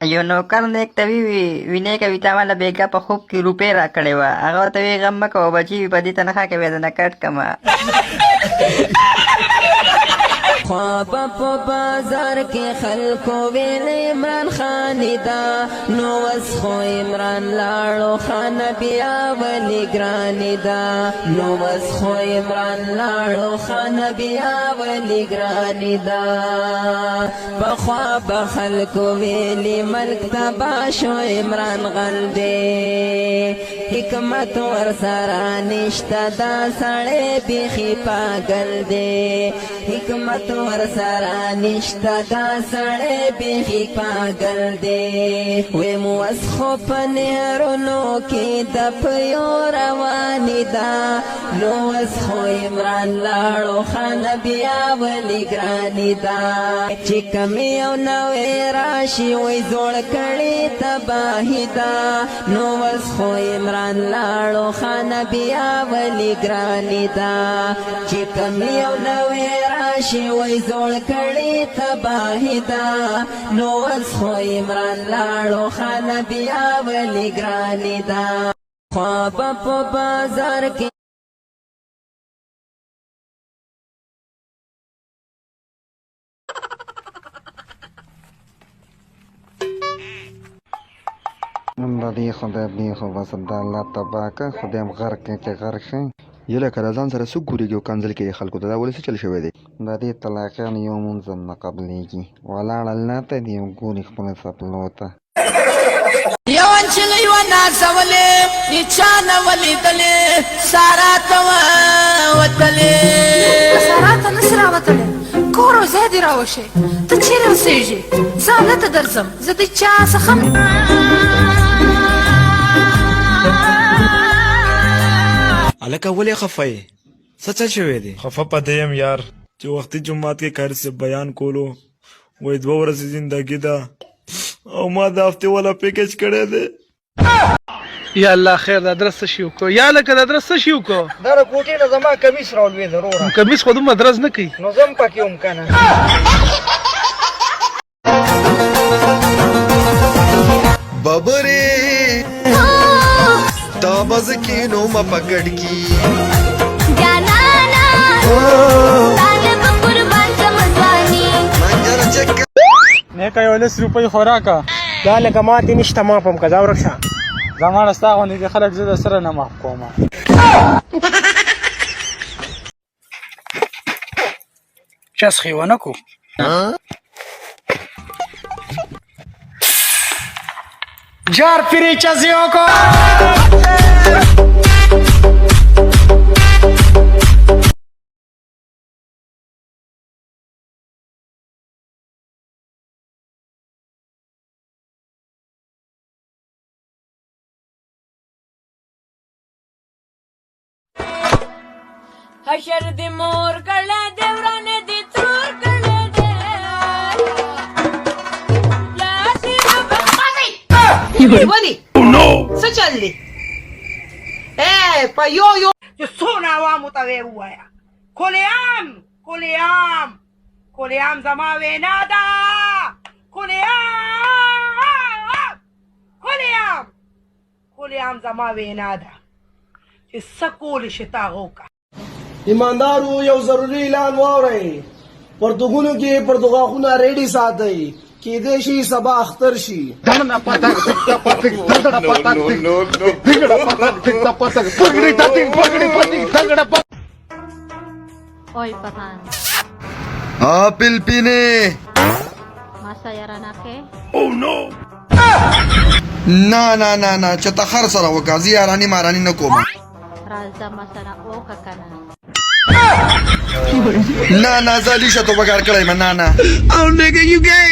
यो नोकर ने एक तवी विनय कविता मला बेगा पर खूब की रुपये राखड़े वा अगर तवी गम को बची विपदी तनखा के वेदना कट कमा ख्वाब په بازار کې خلکو ویل عمران خان دا نو وس خو عمران لاړو خان بیا ولی ګران دا نو وس خو عمران لاړو خان بیا ولی ګران دا په خواب خلکو ویل ملک تبا شو عمران غل دی حکمت ور سره نشته دا سړی بیخي پاگل دی حکمت ور سره نشته دا سړی بیخي پاگل دی وی موسخو په نهرونو کې د پیو روانې ده نو وسخو عمران لاړو خان بیا ولی ګرانې ده چې کوم یو نوی راشي وی زوړ کړي تباهي ده نو وسخو عمران لاړو خان بیا ولی ګرانې ده چې کوم یو نوی راشي وی زوړ کړي تباهي ده نو وسخو عمران لاړو خان بیا ولی ګرانې ده خواب په بازار کې دی خدای دی خو بس د الله تبارک خدایم غرق کې چې غرق شي یله کله ځان سره څوک ګوري یو کنځل کې خلکو ته دا ولې څه چل شوی دی د دې طلاقان یو منځم نه قبلېږي ولاړ نه ته دی ګوري خپل سپلو ته یو انچلی و نازولی نیچانا ولیدلی سارا تو وطلی سارا ته نس راوتلی کور او ځای دې راوښی ته چیرې اوسېږې زه همدلته درځم زه د چا څخه الکه ولې خفه یې څه چل شوی دی خفه پته یم یار چې وختي جمعات کې کار سے بیان کولو وای 2 ورځې زندگی ده او ما د هفته والا پیکج کړی دی یا الله خیر دا درس شي وکړو یا لکه دا درس شي وکړو دا کوټې نه زما کمیس راولوي ضرور کمیس خو دومره درز نه کوي نو زم پکې هم کنه بابرې تا بز کینو ما پکړ کی جانانا طالب قربان سمزوانی منجر چک نه کوي 10 روپۍ خوراکا دا لکه ماتې نشته ما پم کدا ورکشه زمانه ستا غونې دي خلک زه د سره نه معاف کوم چسخې ونه کو جار پیری چزیو کو حشر دی مور کړه دی ورانه دی تور کړه دی لاسی ودی څه چل دی په یو چې څونه عوامو ته وی ووایا کلیام کلیام کلیام زما وینا ده کلیام کلیام کلیام زما وینا ده چې څه کولی شي تا هغه وکړه ایماندارو یو ضروری اعلان واورئ پرتګونو کې پرتګاخونه ریډي ساتئ کېدای شي سبا اختر شي Oy Patan آپل پینے masa yaranake نا نا نا نا چتا خر سره وکازي یارانی مارانی نه کوم raza masana o kakana نا نا زالي شتو بګار کړای ما نا نا او نګ یو ګي